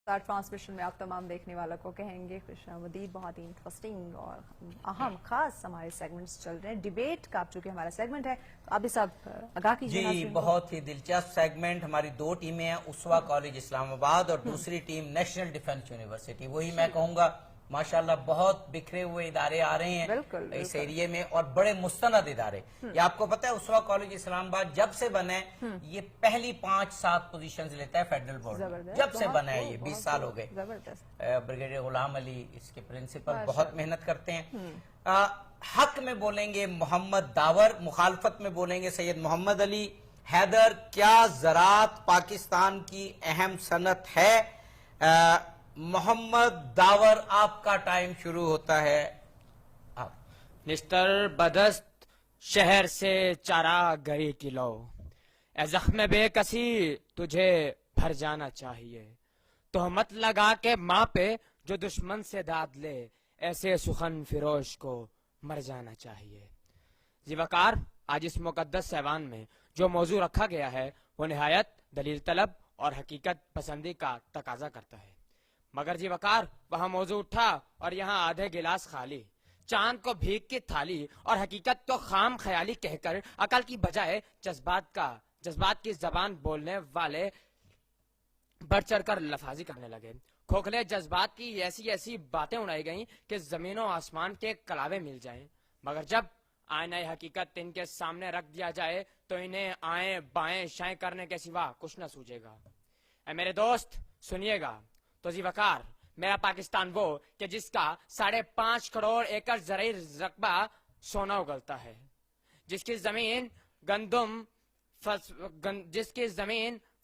Transmission میں آپ تمام دیکھنے والوں کو کہیں گے خوش آمدید. بہت ہی انٹرسٹنگ اور اہم خاص ہمارے سیگمنٹس چل رہے ہیں. ڈیبیٹ کا چونکہ ہمارا سیگمنٹ ہے تو آپ بھی سب آگاہ کیجیے. جی بہت ہی دلچسپ سیگمنٹ. ہماری دو ٹیمیں ہیں, اسوا کالج اسلام آباد اور دوسری ٹیم نیشنل ڈیفنس یونیورسٹی. وہی میں کہوں گا ماشاءاللہ بہت بکھرے ہوئے ادارے آ رہے ہیں اس ایریے میں اور بڑے مستند ادارے. یہ آپ کو پتا ہے اسوا کالج اسلام آباد جب سے بنا ہے یہ پہلی 5-7 پوزیشنز لیتا ہے فیڈرل بورڈ میں. جب سے بنا ہے یہ 20 سال ہو گئے. بریگیڈیئر غلام علی اس کے پرنسپل بہت محنت کرتے ہیں. حق میں بولیں گے محمد داور, مخالفت میں بولیں گے سید محمد علی حیدر. کیا زراعت پاکستان کی اہم صنعت ہے؟ محمد داور آپ کا ٹائم شروع ہوتا ہے. نستر بدست شہر سے چارہ گری کی لو, اے زخم بے کسی تجھے بھر جانا چاہیے. تہمت لگا کے ماں پہ جو دشمن سے داد لے, ایسے سخن فروش کو مر جانا چاہیے. جی وقار, آج اس مقدس ایوان میں جو موضوع رکھا گیا ہے وہ نہایت دلیل طلب اور حقیقت پسندی کا تقاضا کرتا ہے. مگر جی وقار, وہاں موضوع اٹھا اور یہاں آدھے گلاس خالی. چاند کو بھیگ کی تھالی اور حقیقت کو خام خیالی کہہ کر عقل کی بجائے جذبات کی زبان بولنے والے بڑھ چڑھ کر لفاظی کرنے لگے. کھوکھلے جذبات کی ایسی باتیں اڑائی گئیں کہ زمین و آسمان کے کلاوے مل جائیں. مگر جب آئینہ حقیقت ان کے سامنے رکھ دیا جائے تو انہیں آئیں بائیں شائیں کرنے کے سوا کچھ نہ سوجے گا. اے میرے دوست سنیے گا تو جی وقار, میرا پاکستان وہ کہ جس کا 5.5 کروڑ ایکڑ زرعی رقبہ سونا اگلتا ہے, جس کی زمین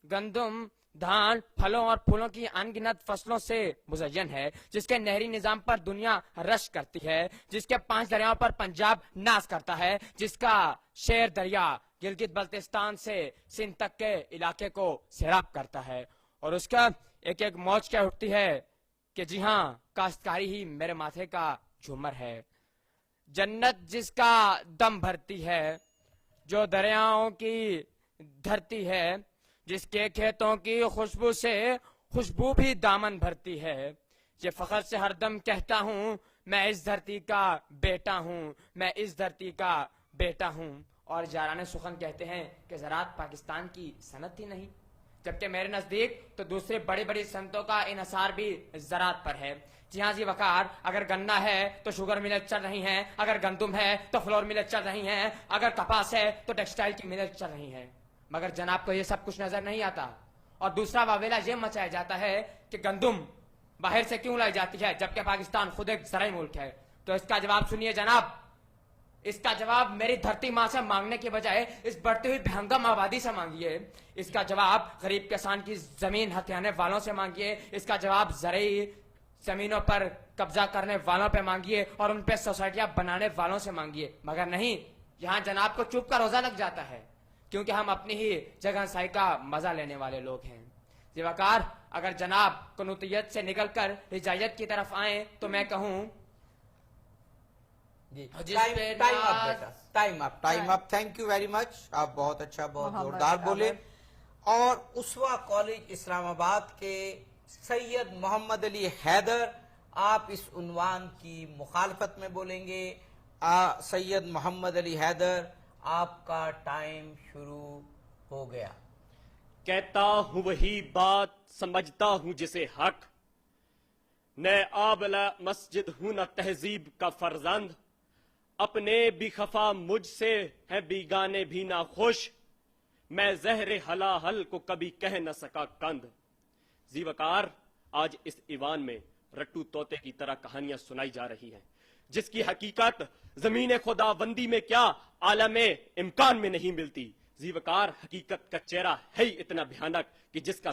گندم دھان پھلوں اور پھولوں کی انگنت فصلوں سے مزین ہے, جس کے نہری نظام پر دنیا رش کرتی ہے, جس کے 5 دریاؤں پر پنجاب ناز کرتا ہے, جس کا شیر دریا گلگت بلتستان سے سندھ تک کے علاقے کو سیراب کرتا ہے, اور اس کا ایک موج کیا اٹھتی ہے کہ جی ہاں کاشتکاری ہی میرے ماتھے کا جھومر ہے. جنت جس کا دم بھرتی ہے, جو دریاؤں کی دھرتی ہے, جس کے کھیتوں کی خوشبو سے خوشبو بھی دامن بھرتی ہے. یہ فخر سے ہر دم کہتا ہوں میں اس دھرتی کا بیٹا ہوں, میں اس دھرتی کا بیٹا ہوں. اور جاران سخن کہتے ہیں کہ زراعت پاکستان کی صنعت ہی نہیں, جبکہ میرے نزدیک تو دوسرے بڑی صنعتوں کا انحصار بھی زراعت پر ہے. جی ہاں جی وقار, اگر گنا ہے تو شوگر ملیں چل رہی ہیں, اگر گندم ہے تو فلور ملیں چل رہی ہیں, اگر کپاس ہے تو ٹیکسٹائل کی ملیں چل رہی ہیں. مگر جناب کو یہ سب کچھ نظر نہیں آتا. اور دوسرا واویلا یہ مچایا جاتا ہے کہ گندم باہر سے کیوں لائی جاتی ہے جبکہ پاکستان خود ایک زرعی ملک ہے. تو اس کا جواب سنیے جناب, اس کا جواب میری دھرتی ماں سے مانگنے کے بجائے اس بڑھتی ہوئی بہنگم آبادی سے مانگیے. اس کا جواب غریب کسان کی زمین ہتھیانے والوں سے مانگیے. اس کا جواب زرعی زمینوں پر قبضہ کرنے والوں پہ مانگیے اور ان پہ سوسائٹیاں بنانے والوں سے مانگیے. مگر نہیں, یہاں جناب کو چپ کا روزہ لگ جاتا ہے کیونکہ ہم اپنی ہی جگہ سائی کا مزہ لینے والے لوگ ہیں. جی وقار, اگر جناب قنوتیت سے نکل کر رجائیت کی طرف آئیں تو میں کہوں time up. Thank you very much. آپ بہت اچھا, بہت زوردار بولے. اور اسوا کالج اسلام آباد کے سید محمد علی حیدر, آپ اس عنوان کی مخالفت میں بولیں گے. سید محمد علی حیدر, آپ کا ٹائم شروع ہو گیا. کہتا ہوں وہی بات, سمجھتا ہوں جسے حق, نہ آبلا مسجد ہوں نہ تہذیب کا فرزند, اپنے بھی خفا مجھ سے ہے بیگانے بھی نہ خوش, میں زہر حلاحل کو کبھی کہہ نہ سکا کند. زی وقار, آج اس ایوان میں رٹو طوطے کی طرح کہانیاں سنائی جا رہی ہیں جس کی حقیقت زمین خداوندی میں کیا عالم امکان میں نہیں ملتی. زی وقار, حقیقت کا چہرہ ہے ہی اتنا بھیانک کہ جس کا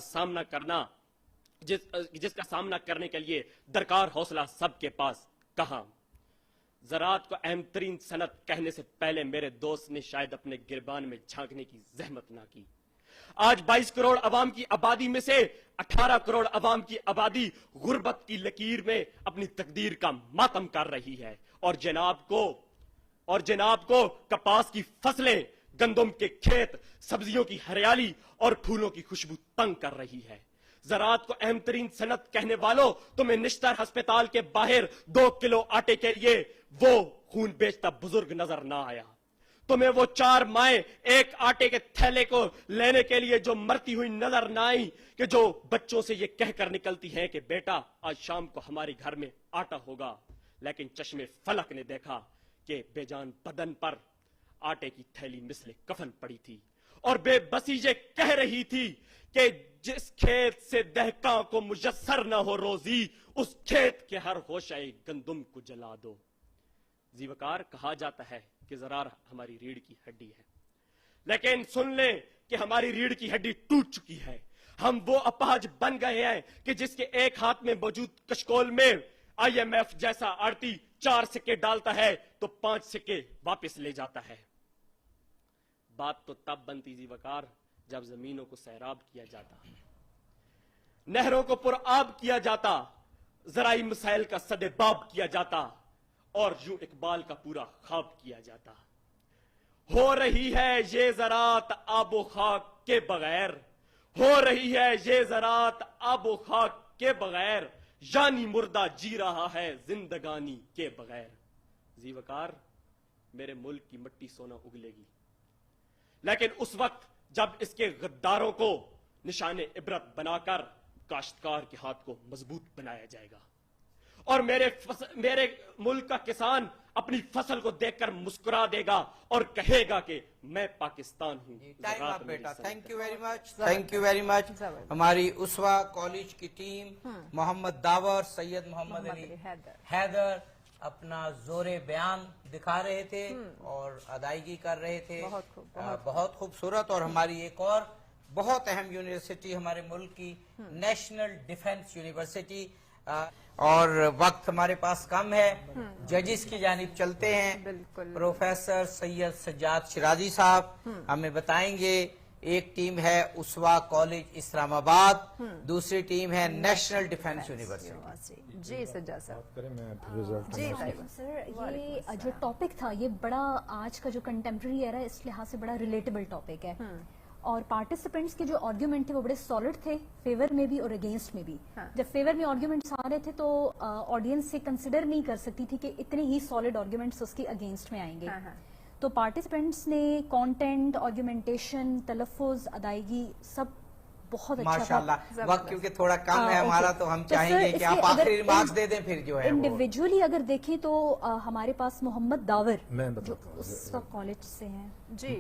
سامنا کرنے کے لیے درکار حوصلہ سب کے پاس کہاں. زراعت کو اہم ترین صنعت کہنے سے پہلے میرے دوست نے شاید اپنے گربان میں جھانکنے کی زحمت نہ کی. آج 22 کروڑ عوام کی آبادی میں سے 18 کروڑ عوام کی آبادی غربت کی لکیر میں اپنی تقدیر کا ماتم کر رہی ہے, اور جناب کو کپاس کی فصلیں, گندم کے کھیت, سبزیوں کی ہریالی اور پھولوں کی خوشبو تنگ کر رہی ہے. زراعت کو اہم ترین صنعت کہنے والوں، تمہیں نشتر ہسپتال کے باہر 2 کلو آٹے کے لیے وہ خون بیچتا بزرگ نظر نہ آیا۔ تمہیں وہ 4 مائیں ایک آٹے کے تھیلے کو لینے کے لیے جو مرتی ہوئی نظر نہ آئی، کہ جو بچوں سے یہ کہہ کر نکلتی ہیں کہ بیٹا آج شام کو ہمارے گھر میں آٹا ہوگا، لیکن چشمے فلک نے دیکھا کہ بے جان بدن پر آٹے کی تھیلی مثل کفن پڑی تھی، اور بے بسی یہ کہہ رہی تھی کہ جس کھیت سے دہقاں کو میسر نہ ہو روزی، اس کھیت کے ہر ہوشہ گندم کو جلا دو۔ زیوکار کہا جاتا ہے کہ زرار ہماری ریڑھ کی ہڈی ہے، لیکن سن لیں کہ ہماری ریڑھ کی ہڈی ٹوٹ چکی ہے۔ ہم وہ اپاہج بن گئے ہیں کہ جس کے ایک ہاتھ میں موجود کشکول میں IMF جیسا آڑتی 4 سکے ڈالتا ہے تو 5 سکے واپس لے جاتا ہے۔ بات تو تب بنتی زیوکار جب زمینوں کو سیراب کیا جاتا، نہروں کو پر آب کیا جاتا، زرعی مسائل کا سد باب کیا جاتا، اور یوں اقبال کا پورا خواب کیا جاتا۔ ہو رہی ہے یہ زراعت آب و خاک کے بغیر، ہو رہی ہے یہ زراعت آب و خاک کے بغیر، یعنی مردہ جی رہا ہے زندگانی کے بغیر۔ زیوکار میرے ملک کی مٹی سونا اگلے گی، لیکن اس وقت جب اس کے غداروں کو نشان عبرت بنا کر کاشتکار کے ہاتھ کو مضبوط بنایا جائے گا، اور میرے ملک کا کسان اپنی فصل کو دیکھ کر مسکرا دے گا اور کہے گا کہ میں پاکستان ہوں۔ Time up beta, thank you very much, thank you very much. ہماری اسوا کالج کی ٹیم محمد داور، سید محمد علی حیدر اپنا زور بیان دکھا رہے تھے اور ادائیگی کر رہے تھے، بہت خوبصورت۔ اور ہماری ایک اور بہت اہم یونیورسٹی ہمارے ملک کی نیشنل ڈیفنس یونیورسٹی، اور وقت ہمارے پاس کم ہے، ججز کی جانب چلتے ہیں۔ پروفیسر سید سجاد شیرازی صاحب ہمیں بتائیں گے، ایک ٹیم ہے اسوا کالج اسلام آباد، دوسری ٹیم ہے نیشنل ڈیفنس یونیورسٹی۔ جی سجاد صاحب، جی سر، یہ جو ٹاپک تھا یہ بڑا آج کا جو کنٹمپرری ایرا ہے اس لحاظ سے بڑا ریلیٹیبل ٹاپک ہے، اور پارٹیسپینٹس کے جو آرگیومنٹ تھے وہ بڑے سالڈ تھے، فیور میں بھی اور اگینسٹ میں بھی۔ جب فیور میں آرگیومنٹس آ رہے تھے تو آڈینس سے کنسیڈر نہیں کر سکتی تھی کہ اتنے ہی سالڈ آرگیومنٹس اس کے اگینسٹ میں آئیں گے، تو پارٹیسپینٹس نے کانٹینٹ، آرگیومنٹیشن، تلفظ، ادائیگی سب بہت اچھا تھا۔ ماشاءاللہ، وقت کیونکہ تھوڑا کم ہے ہمارا تو ہم چاہیں گے کہ آپ آخری ریمارکس دے دیں، پھر جو ہے انڈیویجولی اگر دیکھیں تو ہمارے پاس محمد داور جو اس وقت کالج سے ہیں۔ جی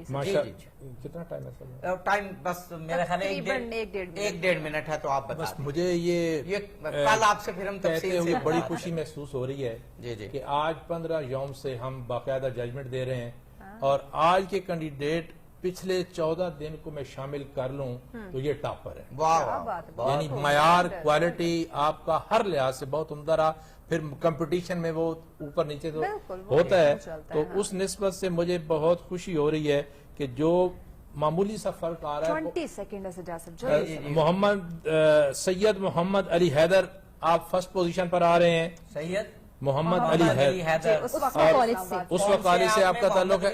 کتنا ٹائم ہے؟ ٹائم بس میرا خیال ہے 1.5 منٹ ہے، تو آپ بتا دیں۔ مجھے یہ کل آپ سے پھر ہم تفصیل سے بڑی خوشی محسوس ہو رہی ہے کہ آج 15 یوم سے ہم باقاعدہ ججمنٹ دے رہے ہیں، اور آج کے کینڈیڈیٹ پچھلے 14 دن کو میں شامل کر لوں تو یہ ٹاپر ہے، یعنی معیار، کوالٹی آپ کا ہر لحاظ سے بہت عمدہ رہا۔ پھر کمپٹیشن میں وہ اوپر نیچے تو ہوتا ہے، تو اس نسبت سے مجھے بہت خوشی ہو رہی ہے کہ جو معمولی سا فرق آ رہا ہے۔ 20 سیکنڈ ہے سجاد صاحب۔ محمد سید محمد علی حیدر آپ فرسٹ پوزیشن پر آ رہے ہیں، سید محمد علی حیدر، اس وقت کالج سے آپ کا تعلق ہے،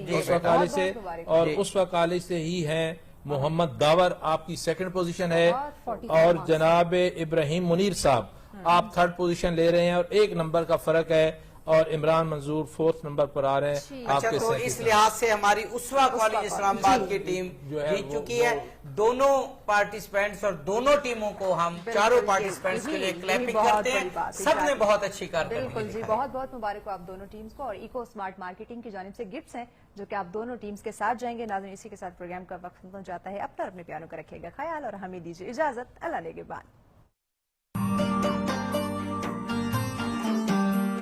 اس وقت کالج سے، اور اس وقت کالج سے ہی ہیں محمد داور، آپ کی سیکنڈ پوزیشن ہے، اور جناب ابراہیم منیر صاحب آپ تھرڈ پوزیشن لے رہے ہیں، اور 1 نمبر کا فرق ہے، اور عمران منظور 4تھ نمبر پر آ رہے ہیں۔ اچھا، تو اس لحاظ سے ہماری اسوا کالج اسلام آباد کی ٹیم جیت چکی ہے۔ دونوں پارٹیسپینٹس اور دونوں ٹیموں کو ہم چاروں پارٹیسپینٹس کے لیے کلیپنگ کرتے ہیں، سب نے بہت اچھی کارکردگی بالکل جی، بہت بہت مبارک ہو آپ دونوں ٹیمز کو، اور ایکو اسمارٹ مارکیٹنگ کی جانب سے گفٹس ہیں جو کہ آپ دونوں ٹیمز کے ساتھ جائیں گے۔ ناظرین، اسی کے ساتھ پروگرام کا وقت پہنچ جاتا ہے، اب تک اپنے پیاروں کا رکھیے گا خیال، اور ہمیں دیجیے اجازت، اللہ نگہبان۔